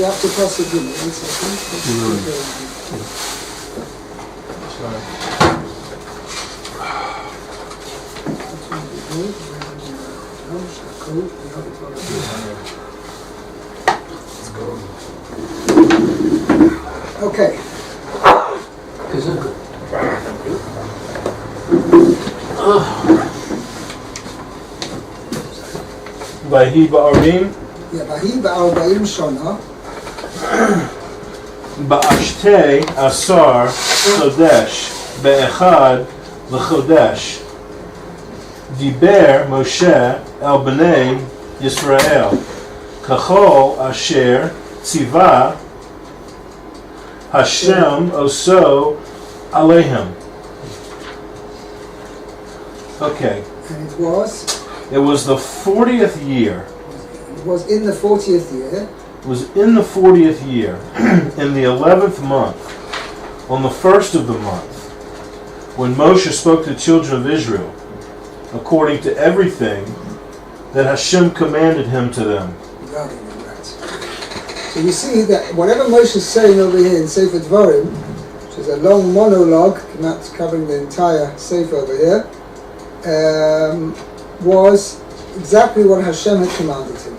We're up to Pasuk Gimel. 1 second. Okay. Vahi ba'arim. Yeah, Vahi ba'arbaim shana. Ba'ashtei asar chodesh be'echad l'chodesh. Diber Moshe el b'nei Yisrael. Kachol asher tziva Hashem oso alehem. Okay. And it was? It was the 40th year. It was in the 40th year. It was in the 40th year, in the 11th month, on the first of the month, when Moshe spoke to the children of Israel, according to everything that Hashem commanded him to them. Right. So you see that whatever Moshe is saying over here in Sefer Dvarim, which is a long monologue, not covering the entire Sefer over here, was exactly what Hashem had commanded him.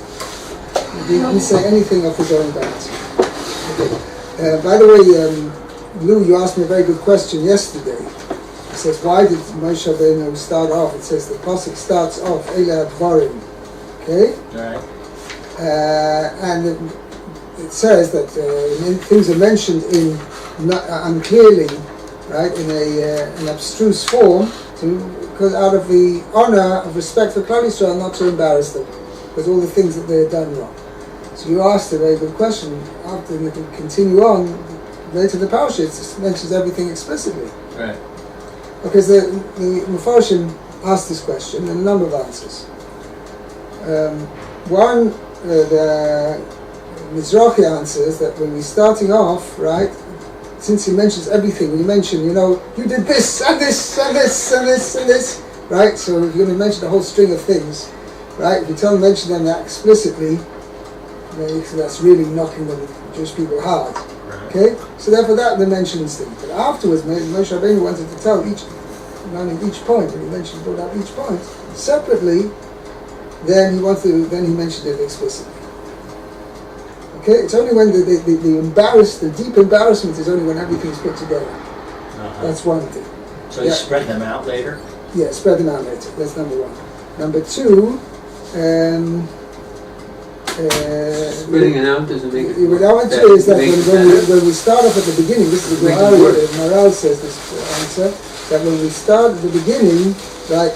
He didn't say anything of his own bat. Okay. By the way, Lou, you asked me a very good question yesterday. It says, why did Moshe Rabbeinu start off? It says the pasuk starts off Eila Dvarim. Okay? Right. And it says that things are mentioned in unclearly, right, in an abstruse form, because out of the honor of respect for Klal Yisrael, not to embarrass them with all the things that they had done wrong. So you asked a very good question. After we can continue on later in the parasha, it mentions everything explicitly. Right. Because the Mepharshim asked this question and a number of answers. One, the Mizrahi answers that when we're starting off, right, since he mentions everything, when you mention, you did this, and this, and this, and this, and this, right? So if you're going to mention a whole string of things, right, if you mention them that explicitly, that's really knocking the Jewish people hard. Okay? So therefore that they mentions things. But afterwards, Moshe Rabbeinu wanted to tell each point, when he brought out each point, separately, then he mentioned it explicitly. Okay, it's only when the deep embarrassment is only when everything's put together. That's one thing. So you spread them out later? Yeah, spread them out later. That's number one. Number two, spreading it out doesn't make it. What I want to is that when we start off at the beginning, this is the Maral says this answer, that when we start at the beginning, like,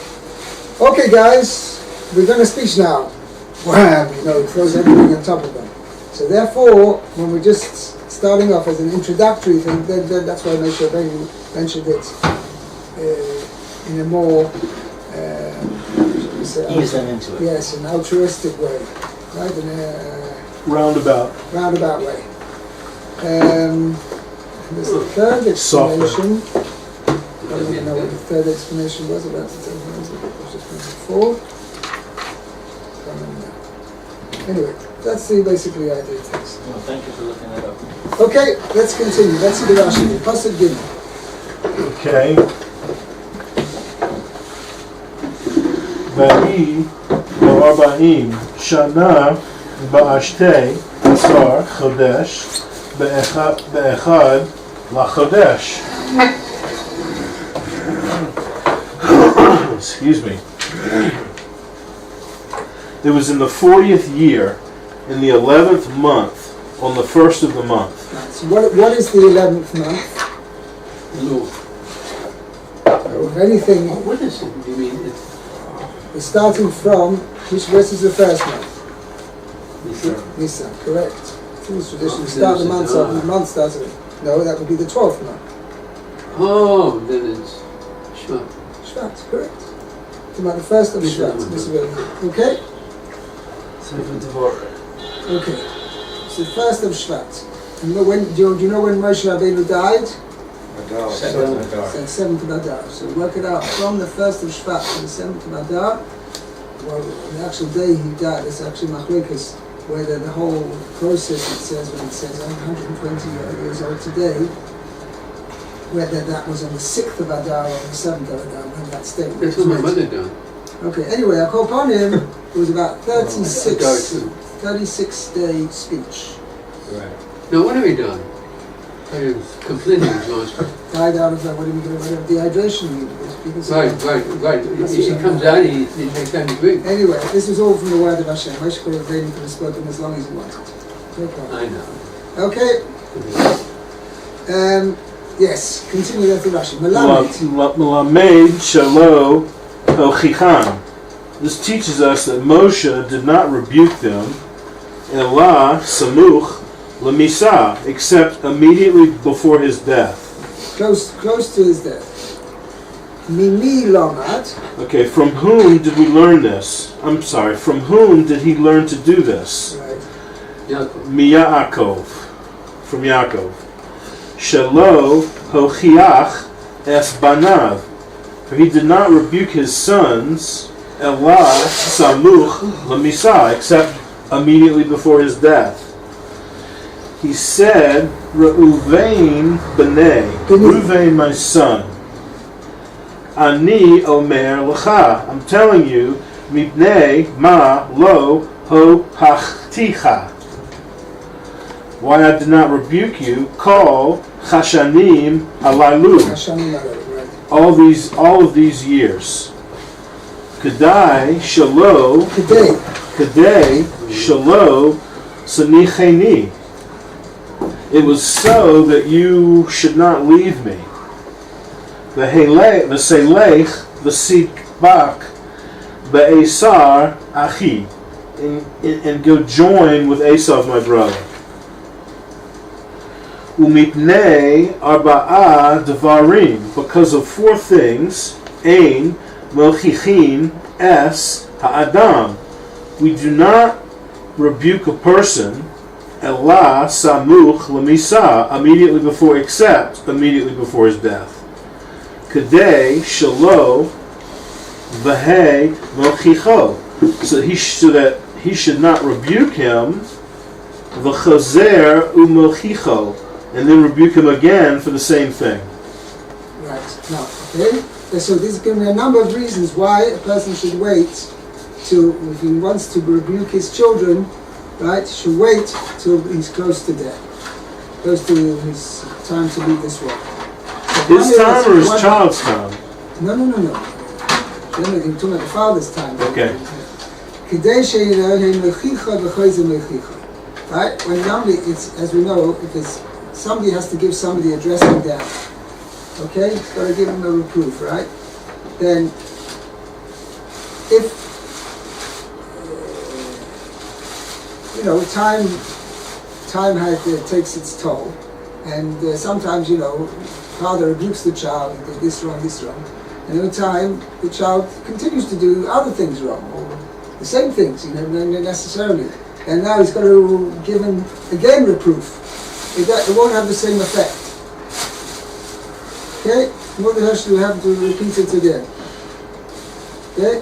okay guys, we're going to speak now. Wham! It throws everything on top of them. So therefore, when we're just starting off as an introductory thing, then that's why Moshe Rabbeinu mentioned it in a more ease them into it. Yes, an altruistic way, right? In a roundabout way. There's the third explanation. I don't even know what the third explanation was about the third one. It was just before. Anyway, that's the basically idea of things. Well, thank you for looking that up. Okay, let's continue. Let's see the Rashi. Pasuk Gimel. Okay. Vahi ba'arba'im shana ba'ashtei asar chodesh be'echad la'chodesh. Excuse me. It was in the 40th year, in the 11th month, on the first of the month. So what is the 11th month? If anything, What is it? You mean it's starting from, which is the first month? Nisan? Nisan, correct. Jewish tradition, start the month off, the month starts with, no, that would be the 12th month. Oh, then it's Shvat. Shvat, correct. About the first of Shvat. Okay? Okay. It's the first of Shvat. Do you know when Moshe Rabbeinu died? Seventh Adar. So 7th of Adar. So work it out. From the 1st of Shvat to the 7th of Adar, well, the actual day he died, it's actually Machlekes whether the whole process, it says, when it says I'm 120 years old today, whether that was on the 6th of Adar or the 7th of Adar, when that statement That's was what my made. mother done. Okay, anyway, I called upon him, it was about Adar 36-day speech. Right. Now, what have you done? I was completely exhausted. Died out of that, what do you do, whatever, dehydration. Right. She comes out, he takes time to drink. Anyway, this was all from the word of Hashem. Moshe Rabbeinu could have spoken as long as he wanted. No problem. I know. Okay. Yes, continue that to Rashi. Melamed. Melamed shalo hochichan. This teaches us that Moshe did not rebuke them, Elah samuch lemisa, except immediately before his death. Close to his death. Mimi lomad. Okay, from whom did we learn this? I'm sorry, from whom did he learn to do this? Right. Yaakov. Yaakov, from Yaakov. Shalo hochiach es banav, for he did not rebuke his sons, Elah samuch lemisa, except immediately before his death. He said, Reuven b'nei, Reuven my son, Ani omer lecha, I'm telling you, mipnei ma lo hochachticha, why I did not rebuke you, kol chashanim alaylu, Hashem, right. all of these years. Kedai shalo, kedai shalo sanicheni. It was so that you should not leave me. The selech, the sikbak, the Esar achi, and go join with Esav my brother. Umipnei arba'a devarim, because of 4 things. Ein melchichin es ha'adam, we do not rebuke a person. Elah samuch lemisa, immediately before, except immediately before his death. Kedei shalo v'hei mochicho, so that he should not rebuke him. V'chazer u'mochicho, and then rebuke him again for the same thing. Right. Now, okay. So this is giving me a number of reasons why a person should wait to, if he wants to rebuke his children, right, should wait till he's close to death, close to his time to leave this world. So His time or his child's time? No. Generally, we're talking about the father's time. Okay. Right? When normally it's, as we know, if it's somebody has to give somebody a dressing down, okay, it's got to give him a reproof, right? Then, if time takes its toll, and sometimes father rebukes the child, he did this wrong, and over time the child continues to do other things wrong, or the same things, not necessarily, and now he's got to give him again reproof. It won't have the same effect. Okay, Mordechai will have to repeat it again. Okay.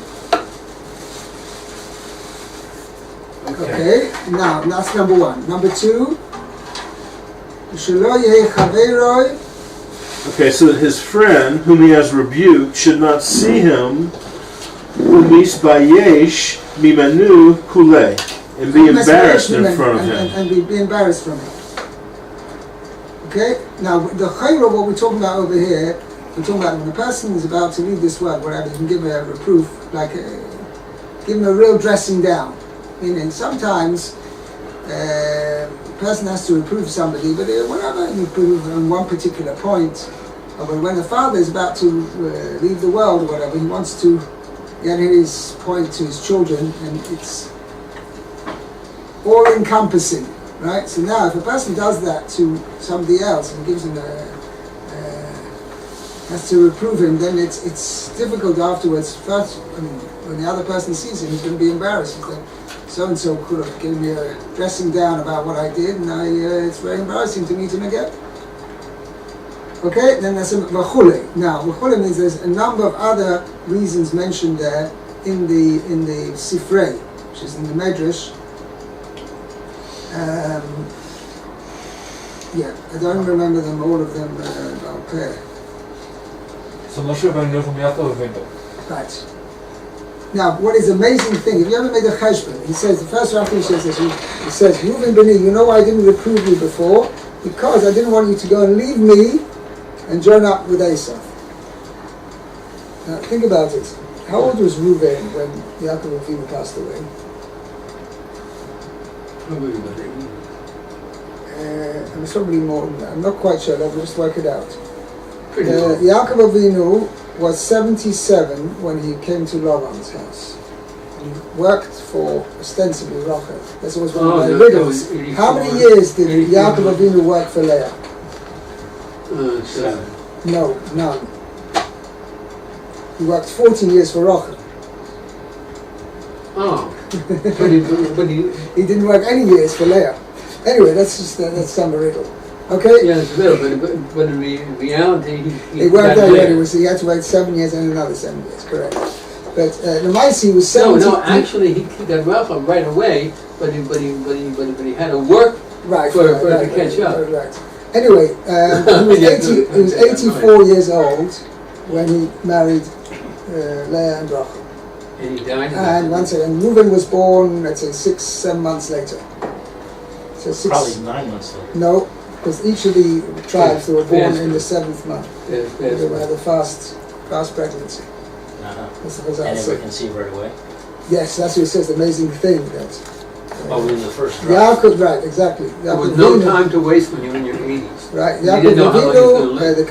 Okay, now that's number 1. Number 2, okay, so that his friend, whom he has rebuked, should not see him, umisbayesh mimanu kule, and be embarrassed in front of him. And be embarrassed from him. Okay, now the chayra, what we're talking about over here, we're talking about when a person is about to leave this world, whatever, you can give him a reproof, give him a real dressing down. Meaning sometimes a person has to reprove somebody, but whatever you reprove on one particular point, or when the father is about to leave the world or whatever, he wants to get his point to his children, and it's all-encompassing, right? So now if a person does that to somebody else and gives him has to reprove him, then it's difficult afterwards. First, when the other person sees him, he's going to be embarrassed. He's like, so-and-so could have given me a dressing down about what I did, and it's very embarrassing to meet him again. Okay, then there's a v'chule. Now, v'chule means there's a number of other reasons mentioned there in the Sifrei, which is in the Medrash, Yeah, I don't remember them, all of them, okay. So Moshe Rabbeinu from Yaakov Avinu. Right. Now, what is the amazing thing, if you ever made a cheshbon, he says, the first Rashi says this, he says, Reuven Beni, you know why I didn't reprove you before? Because I didn't want you to go and leave me and join up with Esau. Now, think about it. How old was Reuven when Yaakov Avinu passed away? Probably about 80. And it's probably more than that. I'm not quite sure, I'll just work it out. Pretty old. Yaakov Avinu was 77 when he came to Laban's house. He worked for ostensibly Rachel. This was one of my riddles. How many years did Yaakov Avinu work for Leah? 7. No, none. He worked 14 years for Rachel. Oh. but he He didn't work any years for Leah. Anyway, that's some riddle. Okay? yeah, it's a little, but in reality, He worked there later. He had to wait 7 years and another 7 years, correct. But Nemaisi was 70. No, actually, he got Rachel right away, but he had to work Right, for right, to catch up. Right. Anyway, he was 84 years old when he married Leah and Rachel. And he died. And once again, Reuben was born, let's say 6-7 months later. So Probably 9 months later. No, because each of the tribes they were born Yes. in the 7th month. Yes, They yes. had a fast pregnancy. Uh-huh. That's the And result. they were conceived right away. Yes, that's what it says. The amazing thing that. Oh, in the first drop. Yaakov, right, exactly. There was Yaakov no Avinu- time to waste when you're in your 80s. Right, You Yaakov didn't know how long he was Avinu, gonna live. the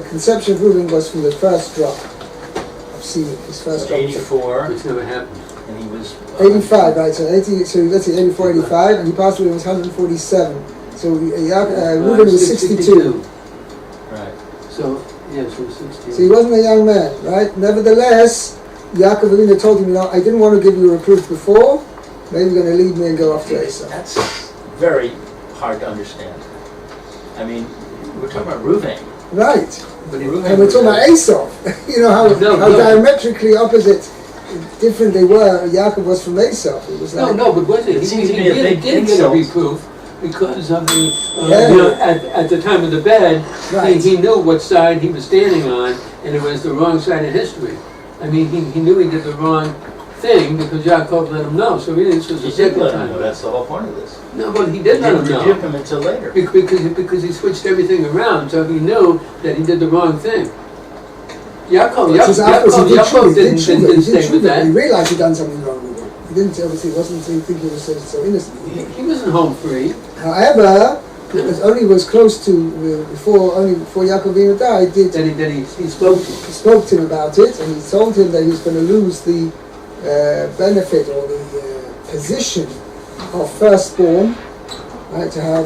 conception of Reuben was from the first drop of semen, his first drop. 84, Which never happened. and he was... 85, right, so 80, so let's say 84, 85, and he passed away when he was 147. So Reuben was 62. Right. So, yeah, so 60. So he wasn't a young man, right? Nevertheless, Yaakov Avinu told him, I didn't want to give you a reproof before, maybe you're going to leave me and go off to Esau. That's very hard to understand. I mean, we're talking about Reuven. Right. But he, And we're talking about Esau. How No. diametrically opposite, different they were. Yaakov was from Esau. It was like, no, but was it? It He seems to be a really big did get a insult. reproof because of the, Yeah. at the time of the bed, Right. he knew what side he was standing on, and it was the wrong side of history. I mean, he knew he did the wrong thing because Yaakov let him know. So this was the He did second let him time. know. That's the whole point of this. No, but he He did let didn't him rebuke know. him until later. Because he switched everything around, so he knew that he did the wrong thing. Yaakov didn't stay with He that. realized he'd done something wrong with him. He didn't, obviously, wasn't think he was so innocent. He wasn't home free. However, it only was close to, before Yaakov Avinu died, He spoke to him. he spoke to him about it, and he told him that he was going to lose the benefit or the position of firstborn, right, to have,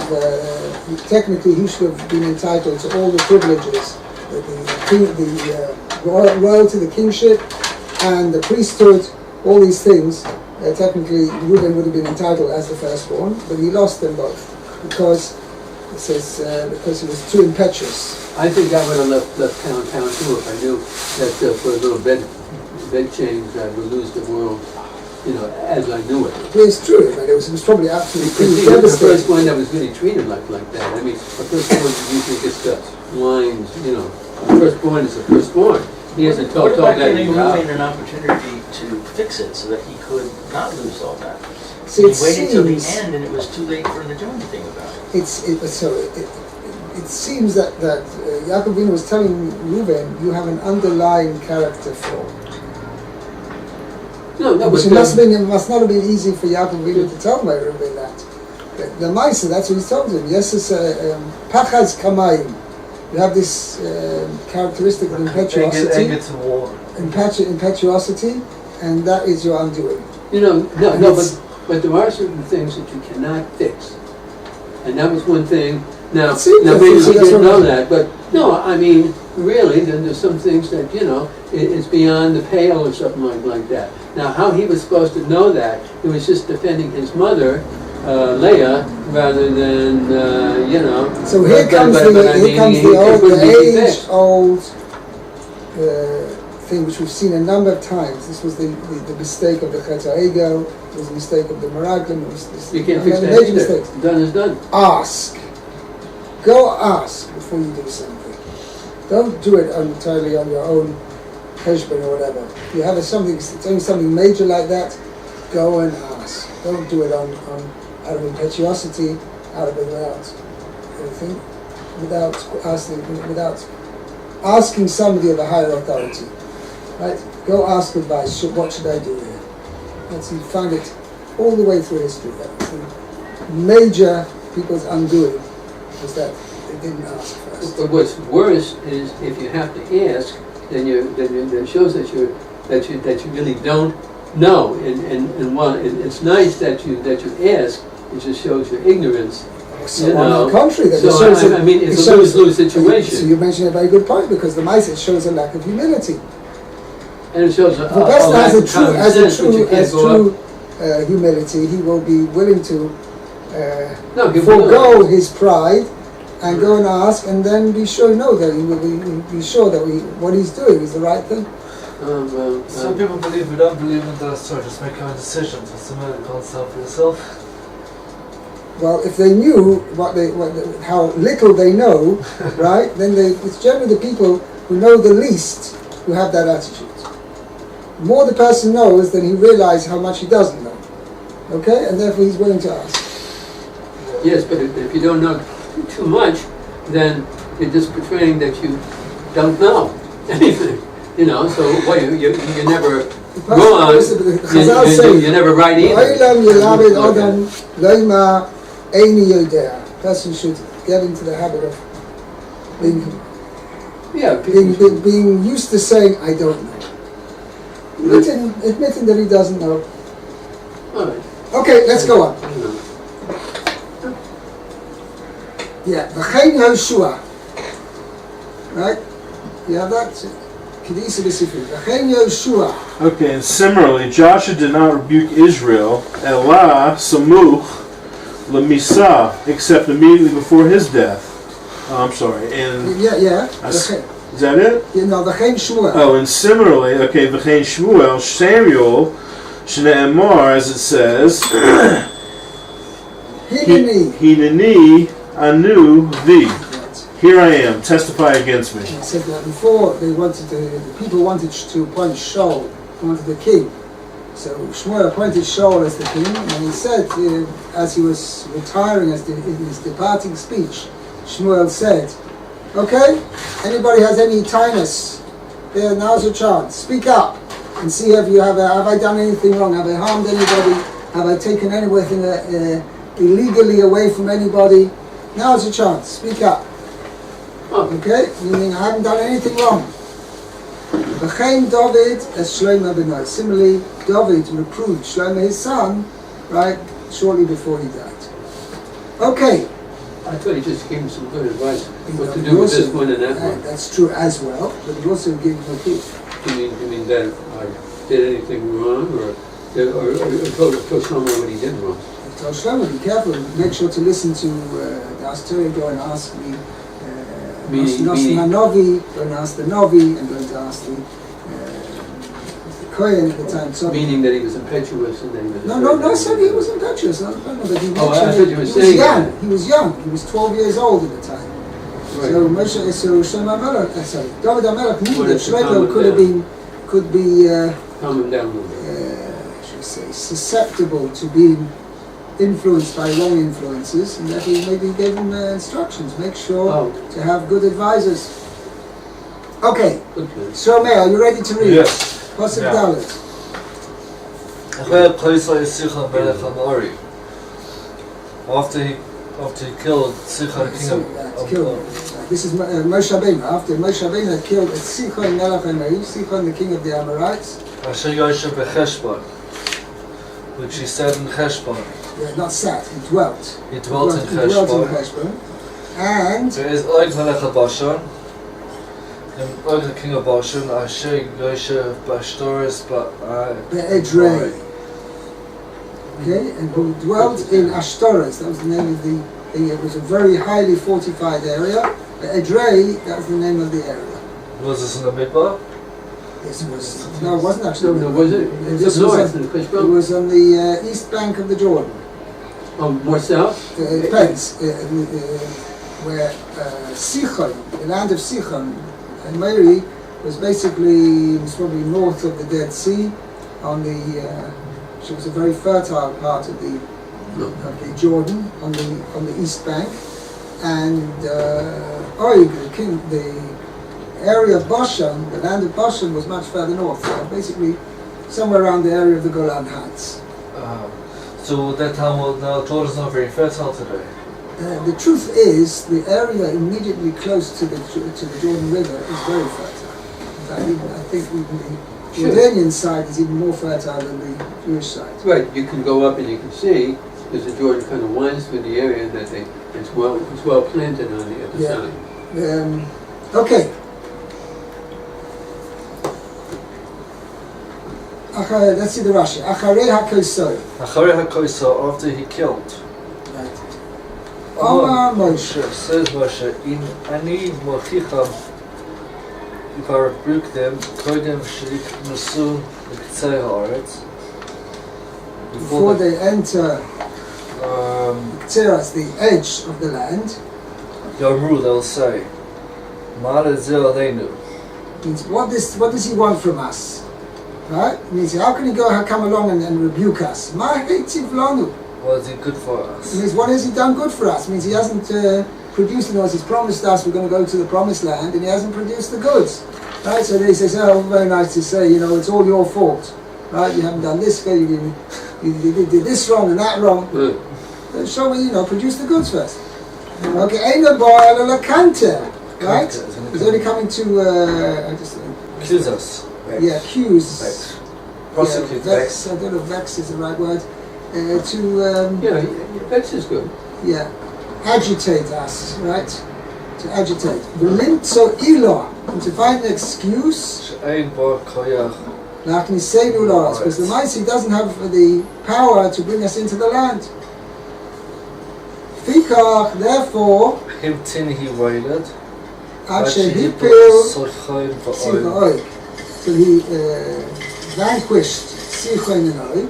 technically he should have been entitled to all the privileges, the royalty, the kingship, and the priesthood, all these things. Technically, Reuben would have been entitled as the firstborn, but he lost them both because it says because he was too impetuous. I think I would have left town too if I knew that for a little bed change I would lose the world, as I knew it. Well, it's true, but it was probably absolutely Because he was the devastating. first one that was really treated like that. I mean, the firstborn usually gets the lines, the firstborn is the firstborn. He hasn't What told about that giving he's out. Reuven an opportunity to fix it so that he could not lose all that? See, He it waited till the seems- end and it was too late for him to do anything about it. It seems that Yaakov Avinu was telling Reuben, you have an underlying character flaw. No, Which but it must not have been easy for Yaakov Avinu to tell my Reuben that. But the Maisa, that's what he told him. Yes, it's pachaz kamayim. You have this characteristic of impetuosity, impetuosity, and that is your undoing. but there are certain things that you cannot fix, and that was one thing. Now See, maybe we that's didn't what know I- that, but no, I mean, really, then there's some things that it's beyond the pale or something like that. Now, how he was supposed to know that? He was just defending his mother, Leah, rather than So here comes the it couldn't be fixed. age-old thing which we've seen a number of times. This was the mistake of the Chet HaEgel, it was the mistake of the Meraglim, it was this, You can't fix that major either. mistakes. Done is done. Ask. Go ask before you do something. Don't do it entirely on your own heshbon or whatever. If you have doing something major like that, go and ask. Don't do it out of impetuosity, without asking somebody of a higher authority. Right? Go ask advice. What should I do here? You find it all the way through history. That's the major people's undoing was that they didn't ask first. But what's worse is if you have to ask, then it shows that you really don't know. And while it's nice that you ask, it just shows your ignorance. So on the contrary, then so it shows I mean, it's a lose-lose situation. So you mentioned a very good point, because the Maisa shows a lack of humility. And it shows The person lack has of common sense, but you can't go true up. humility. He will be willing to No, he forego will. his pride and go and ask, and then be sure that he will be sure that what he's doing is the right thing. Some people believe we don't believe in the Torah, just make our own decisions. What's the matter? You can't stand for yourself. Well, if they knew how little they know, right, then it's generally the people who know the least who have that attitude. The more the person knows, then he realizes how much he doesn't know. Okay? And therefore he's willing to ask. Yes, but if you don't know too much, then you're just portraying that you don't know anything. You know, so what you never go on. You're never right either. Person should get into the habit of being used to saying, I don't know. Admitting that he doesn't know. All right. Okay, let's go on. Yeah, V'chein Yehoshua. Right? You have that? Kedisa B'sifri. V'chein Yehoshua. Okay, and similarly, Joshua did not rebuke Israel, Elah Samuch Lemisa, except immediately before his death. Oh, I'm sorry. And Yeah. is that it? No, V'chein Shmuel. Oh, and similarly, okay, V'chein Shmuel, Samuel, Shne'emar, as it says, Hineni Anu thee. Here I am, testify against me. I said that before the people wanted to appoint Shaul, wanted the king. So Shmuel appointed Shaul as the king, and he said, as he was retiring, in his departing speech, Shmuel said, okay, anybody has any tinus? There, now's your chance. Speak up and see have I done anything wrong? Have I harmed anybody? Have I taken anything illegally away from anybody? Now's your chance. Speak up. Okay? Meaning I haven't done anything wrong. V'chein David as Shlomo b'nai. Similarly, David reproved Shlomo his son, right, shortly before he died. Okay. I thought he just gave him some good advice. What to do with this one and that one. That's true as well, but he also gave him a gift. You mean that I did anything wrong, or told Shlomo what he did wrong? Tell Shlomo, be careful, make sure to listen to the Asteria, go and ask the Novi, go and ask the Novi, and go and ask the Kohen at the time. So meaning that he was impetuous and then he was... No, I said he was impetuous. No, but he I thought you were saying young. He was young. He was 12 years old at the time. Right. So Shlomo HaMelech, David HaMelech knew that Shlomo could be calm him down a little bit. should we say, susceptible to being influenced by wrong influences, and that he maybe gave him instructions. Make sure to have good advisors. Okay, so Meir, are you ready to read? Yes. Pasuk Yeah. Dalet. After he killed Sichon, king of This is Moshe Rabbeinu. After Moshe Rabbeinu had killed Sichon Melech HaAmorim, Sichon the king of the Amorites. Asher Yoshev b'Cheshbon, which he said in Cheshbon. Yeah, not sat, he dwelt. He dwelt in He dwelt in Cheshbon. Cheshbon. And There is Og Melech HaBashan, and Og the king of Bashan, Asher Yoshev b'Ashtaris Be'edrei. Okay, and who dwelt in Ashtoreth. That was the name of the thing. It was a very highly fortified area. Be'edrei, that was the name of the area. Was this in the Midbar? Yes, it was. No, it wasn't actually. No, was it? This North in the it Fishbone? was on the east bank of the Jordan. Oh, more south? It depends. Where Sichon, the land of Sichon, and Mary was probably north of the Dead Sea, on the. She was a very fertile part of the Jordan on the east bank, and Og, the area of Bashan, the land of Bashan, was much further north. Basically, somewhere around the area of the Golan Heights. So that time, now Jordan's not very fertile today. The truth is, the area immediately close to the Jordan River is very fertile. I think even the Jordanian side is even more fertile than the Jewish side. Right, you can go up and you can see, because the Jordan kind of winds through the area, that it's well planted on the other side. Okay. Let's see the Rashi. Acharei HaKodesh. Acharei HaKodesh, after he killed. Right. Omar Moshe. Says Moshe, in ani mochicham, if I rebuke them, koidem sheiknasu l'ktzei haaretz. Before they enter Kteras, the edge of the land. Yomru, they'll say, Ma'ale zeh aleinu. Means what does he want from us? Right? Means how can he come along and rebuke us? Ma heitiv lanu. What is he good for us? Means what has he done good for us? Means he hasn't produced in us. He's promised us we're going to go to the promised land, and he hasn't produced the goods. Right? So then he says, oh, very nice to say, it's all your fault. Right? You haven't done this good. You did this wrong and that wrong. Show me, produce the goods first. Okay, Eino Boil la Kante. Right? He's only coming to Accuse us. Yeah, accuse. Vex. Prosecute. Vex. I don't know if vex is the right word. Vex is good. Yeah, agitate us, right? To agitate. V'limtzo ilo, and to find an excuse. She'ein bo koyach. Lachnisenu laws, because the Maisi doesn't have the power to bring us into the land. Fikach, therefore, Himtin he waited. Asher hipil Sochaim Sicha va'oim. Oig. So he vanquished Sichon and Og,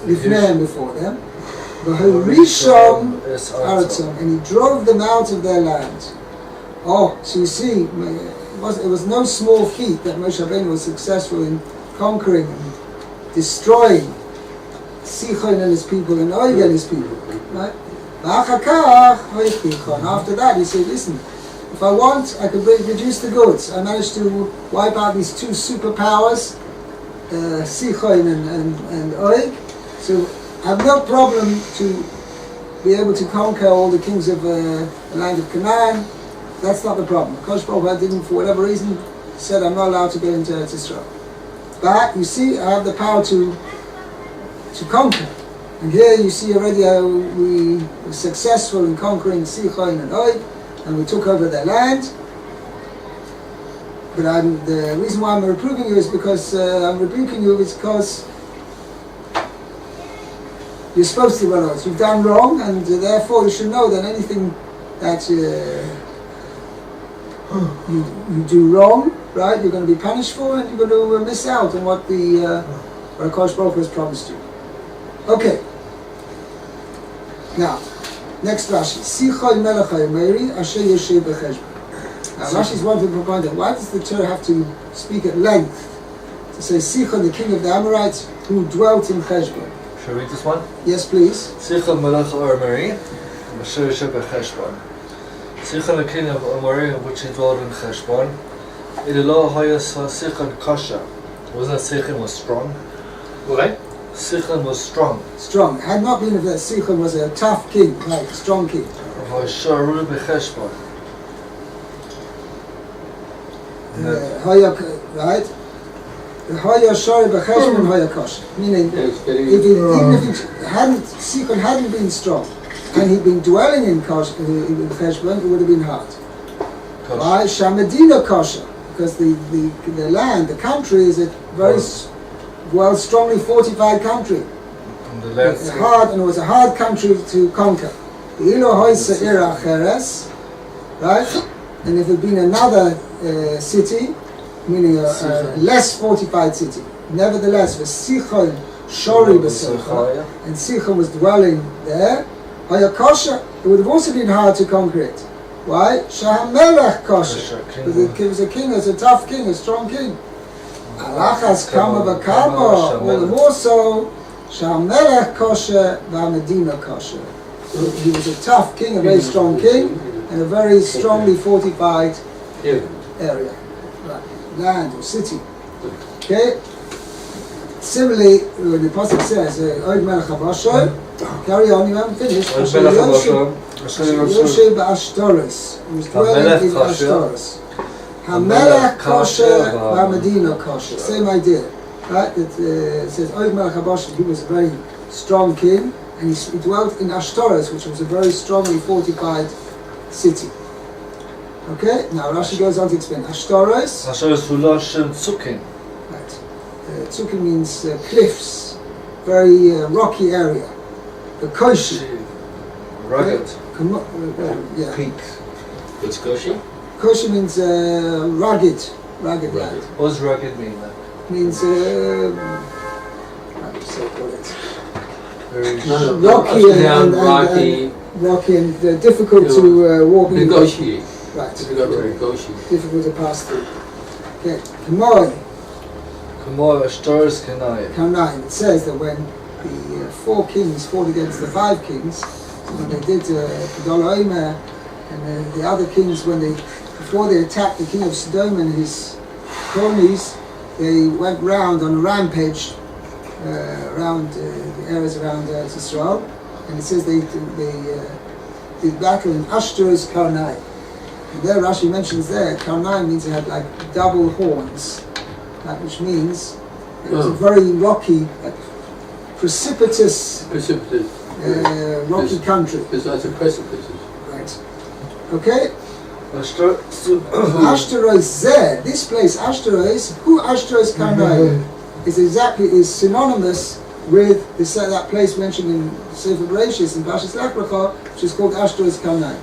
Lifneim before them, V'harisham Aratzon, and he drove them out of their land. Oh, so you see, it was no small feat that Moshe Rabbeinu was successful in conquering and destroying Sichon and his people and Og and his people. Right? After that, he said, listen, if I want, I can produce the goods. I managed to wipe out these two superpowers, Sichon and Og. So I have no problem to be able to conquer all the kings of the land of Canaan. That's not the problem. HaKodesh Baruch Hu didn't, for whatever reason, said I'm not allowed to go into Eretz Yisrael. But you see, I have the power to conquer. And here you see already how we were successful in conquering Sichon and Og, and we took over their land. But the reason why I'm reproving you is because I'm rebuking you is because you're supposed to know it. You've done wrong, and therefore you should know that anything that you do wrong, right, you're going to be punished for, and you're going to miss out on what the HaKodesh Baruch Hu has promised you. Okay. Now, next Rashi. Sichon melech ha'Meri asher yeshiv b'cheshbon. Now, Rashi's wanting to point out, why does the Torah have to speak at length to say Sichon, the king of the Amorites, who dwelt in Cheshbon? Shall we read this one? Yes, please. Sichon melech ha'Meri asher yeshiv b'cheshbon. Sichon, the king of Amori, which he dwelt in Cheshbon. Ililo hayas Sichon kasha. Wasn't that Sichon was strong? What? Sichon was strong. Strong. Had not been if that Sichon was a tough king, like a strong king. V'asharu b'cheshbon. Right? Haya shari b'cheshbon haya kasha. Meaning, even if Sichon hadn't been strong, and he'd been dwelling in Cheshbon, it would have been hard. Why? Shamadina kasha. Because the land, the country is a very strongly fortified country. And the land hard, and it was a hard country to conquer. Right? And if it had been another city, meaning a less fortified city. Nevertheless, V'sichon shori b'simcha, and Sichon was dwelling there. Hayakosha, it would have also been hard to conquer it. Why? Shahamelech kosher. Because it was a king, it was a tough king, a strong king. Alachas kama v'kama, all the more so. Shahamelech kosher v'amedina kosher. He was a tough king, a very strong king, and a very strongly fortified area, right. Land or city. Okay. Similarly, when the Apostle says, Oid Melech HaBashar, carry on, you haven't finished. Yoshe ba'ashtoros. He was dwelling in Ashtoros. HaMelech kosher v'amedina kosher. Same idea. Right? It says, Oid Melech HaBashar, he was a very strong king, and he dwelt in Ashtoros, which was a very strongly fortified city. Okay, now Rashi goes on to explain. Ashtoros. Ashtoros hula shem tzukin. Right. Tzukin means cliffs, very rocky area. The Koshi. Rugged. Yeah. Peaks. What's Koshi? Koshi means rugged land. What does rugged mean then? Means how do you say it? Very Rocky and difficult to walk in. Negotiate. Right. Difficult to negotiate. Difficult to pass through. Okay. Kamoi. Kamor Ashtoros Kanai. Karnaim. It says that when the 4 kings fought against the 5 kings, so when they did Kedol Omer, and the other kings, before they attacked the king of Sodom and his cronies, they went round on a rampage around the areas around Israel, and it says they did battle in Ashtoros Karnaim. And there Rashi mentions there, Karnaim means it had like double horns, which means it was a very rocky, precipitous rocky country. There's lots of precipices. Right. Okay? Ashtoros. Ashtaroth there, this place, Ashtaroth, who Ashtaroth Karnaim is synonymous with that place mentioned in Sefer Bereshis in Parshas Lech Lecha, which is called Ashtaroth Karnaim.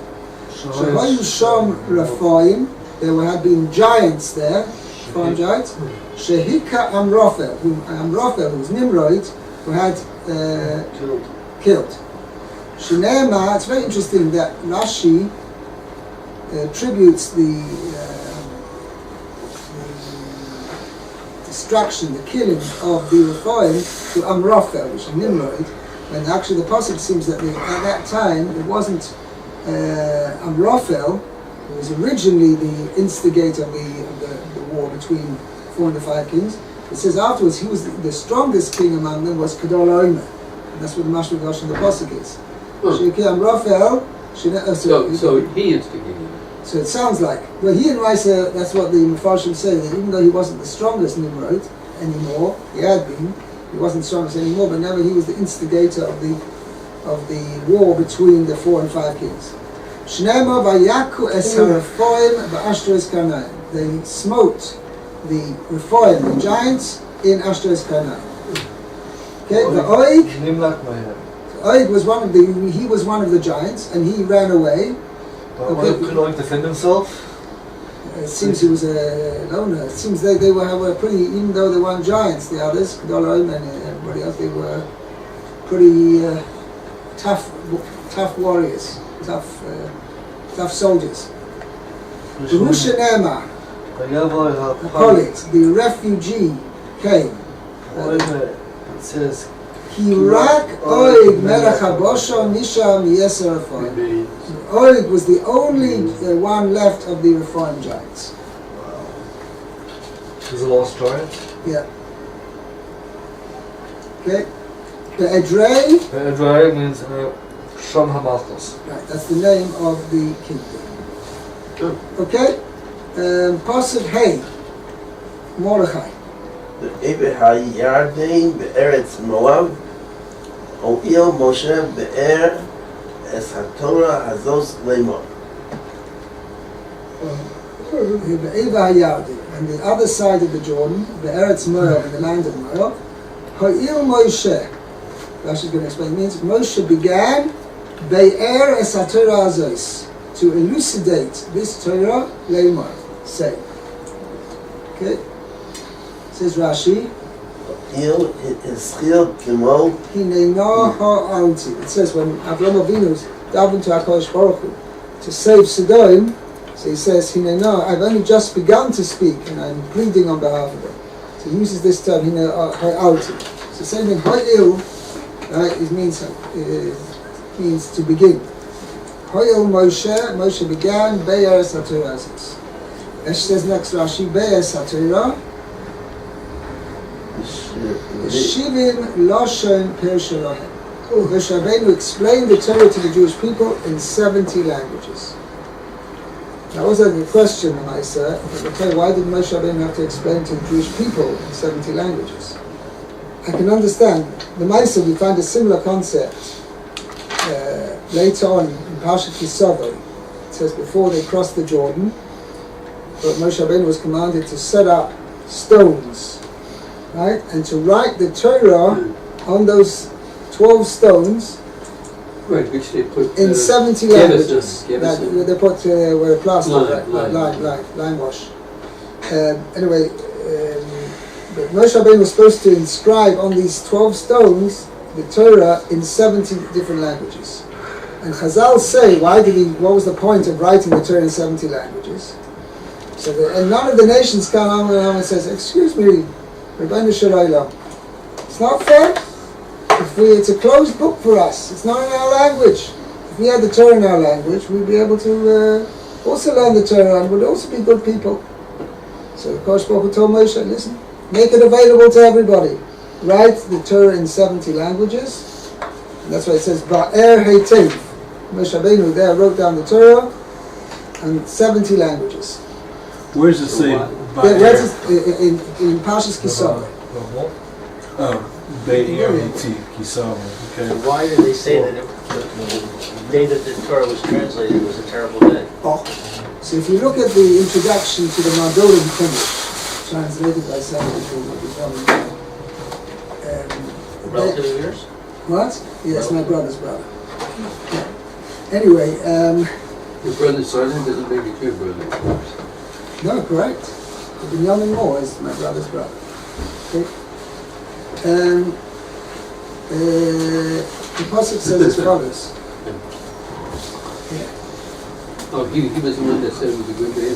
Shahayu Shom Raphaim, there had been giants there, foreign giants. Shehika Amrophel, who was Nimrod, who had killed. Shinema, it's very interesting that Rashi attributes the destruction, the killing of the Rephaim to Amrophel, which is Nimrod, when actually the pasuk seems that at that time it wasn't Amrophel who was originally the instigator of the war between 4 and the 5 kings. It says afterwards he was the strongest king among them was Kedol Omer, and that's what the Mashal Gosh in the pasuk is. Amrophel. So he instigated it. So it sounds like, well, he and Raisa, that's what the Mefarshim say, that even though he wasn't the strongest Nimrod anymore, he had been, he wasn't the strongest anymore, but never he was the instigator of the war between the 4 and 5 kings. Shnema vayaku es ha-Rephaim ba'Ashtaroth Karnaim. They smote the Rephaim, the giants, in Ashtaroth Karnaim. Okay, the Oig was one of the giants, and he ran away. Could Oig defend himself? It seems he was a loner. It seems they were pretty, even though they weren't giants, the others, Kedol Omer and everybody else, they were pretty tough warriors, tough soldiers. Yerushalyim, the refugee came. It says, Hirak Oig Melech HaBashar Nisha Miyeser Rephaim. Oig was the only one left of the Rephaim giants. wow. He's a lost giant? Yeah. Okay. The Edrei. The Edrei means Sham HaMalchus. Right, that's the name of the kingdom. Okay. Pasuk Hey. Mordechai. בהירדן בארץ מואב הואיל משה באר את התורה הזאת לאמור. On the other side of the Jordan, the Eretz Moab, in the land of Moab, Ha'il Moshe, Rashi is going to explain, it means Moshe began Be'er es HaTorah azos, to elucidate this Torah, Leimor, say. Okay? Says Rashi, Il Eschil Kimo Hinena ha'alti. It says when Avraham Avinu davened to HaKodesh Baruch Hu to save Sodom, so he says, Hinena, I've only just begun to speak and I'm pleading on behalf of them. So he uses this term, Hinena ha'alti. So same thing, ha'il, right, it means to begin. Ha'il Moshe began, Be'eres HaTorah. As says next Rashi, Be'eres HaTorah, Shivim Lashon Pershalahem. Moshe Rabbeinu explained the Torah to the Jewish people in 70 languages. Now, was that a question, I said, okay, why did Moshe Rabbeinu have to explain to the Jewish people in 70 languages? I can understand. The Maisa, we find a similar concept later on in Parshat Kisavai. It says before they crossed the Jordan, but Moshe Rabbeinu was commanded to set up stones, right, and to write the Torah on those 12 stones, right, which they put in 70 languages. They put where a plaster, line wash. Anyway, but Moshe Rabbeinu was supposed to inscribe on these 12 stones the Torah in 70 different languages. And Chazal say, what was the point of writing the Torah in 70 languages? So and none of the nations come on and says, excuse me, Rebbeinu Shalom, it's not fair. It's a closed book for us. It's not in our language. If we had the Torah in our language, we'd be able to also learn the Torah and would also be good people. So HaKodesh Baruch Hu told Moshe, listen, make it available to everybody. Write the Torah in 70 languages. And that's why it says, Ba'er Heitev. Moshe Rabbeinu there wrote down the Torah in 70 languages. Where does it say? In Parshas Kisavai. Oh, Be'er Kisava. Okay. Why did they say that the day that the Torah was translated was a terrible day? Oh. So if you look at the introduction to the Magdolim Chumash, translated by somebody Relative of yours? What? Yes, my brother's brother. Anyway, your brother's sergeant doesn't make it your brother. no, correct. Binyamin Moore is my brother's brother. Okay. The pasuk says as follows. Oh, he was the one that said it was a good day.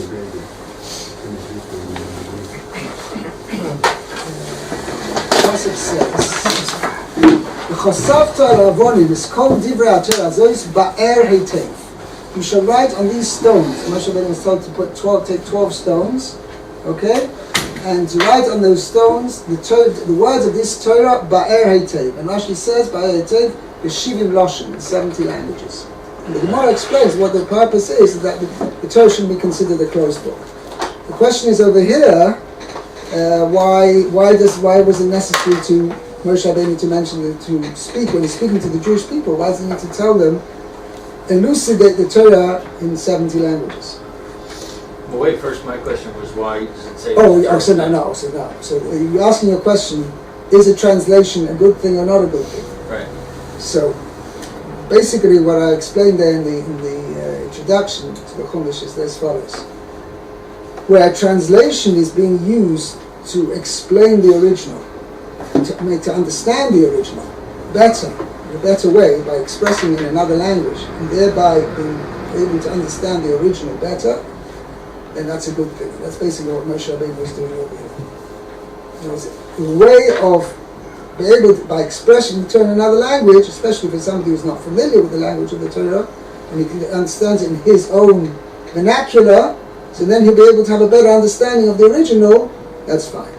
The pasuk says, "V'chosafta al avonim es kol divrei haTorah zois ba'er heitev." You shall write on these stones. Moshe Rabbeinu was told to take 12 stones, okay, and to write on those stones the words of this Torah ba'er heitev. And Rashi says ba'er heitev b'shivim lashon, in 70 languages. And the Gemara explains what the purpose is that the Torah should be considered a closed book. The question is over here, why was it necessary to Moshe Rabbeinu to mention to speak when he's speaking to the Jewish people? Why does he need to tell them, elucidate the Torah in 70 languages? Well, wait, first my question was why does it say... No. So you're asking a question, is a translation a good thing or not a good thing? Right. So basically what I explained there in the introduction to the Chumash is as follows. Where a translation is being used to explain the original, to understand the original better, in a better way, by expressing in another language, and thereby being able to understand the original better, then that's a good thing. That's basically what Moshe Rabbeinu was doing over here. It was a way of being able to, by expressing the Torah in another language, especially for somebody who's not familiar with the language of the Torah, and he can understand it in his own vernacular, so then he'll be able to have a better understanding of the original. That's fine.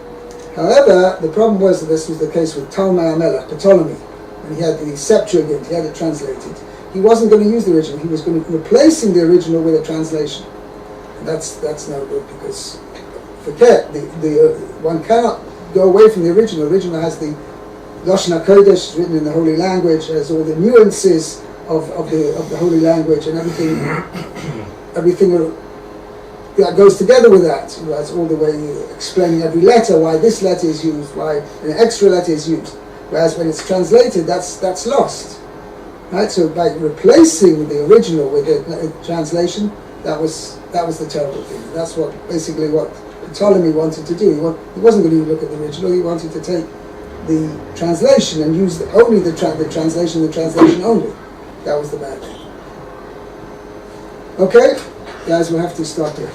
However, the problem was that this was the case with Ptolemy, when he had the Septuagint, he had it translated. He wasn't going to use the original, he was going to replacing the original with a translation. And that's no good, because forget, one cannot go away from the original. The original has the Lashon HaKodesh written in the holy language, has all the nuances of the holy language and everything that goes together with that. That's all the way explaining every letter, why this letter is used, why an extra letter is used. Whereas when it's translated, that's lost. Right? So by replacing the original with a translation, that was the terrible thing. That's what Ptolemy wanted to do. He wasn't going to look at the original. He wanted to take the translation and use only the translation only. That was the bad thing. Okay, guys, we'll have to stop here.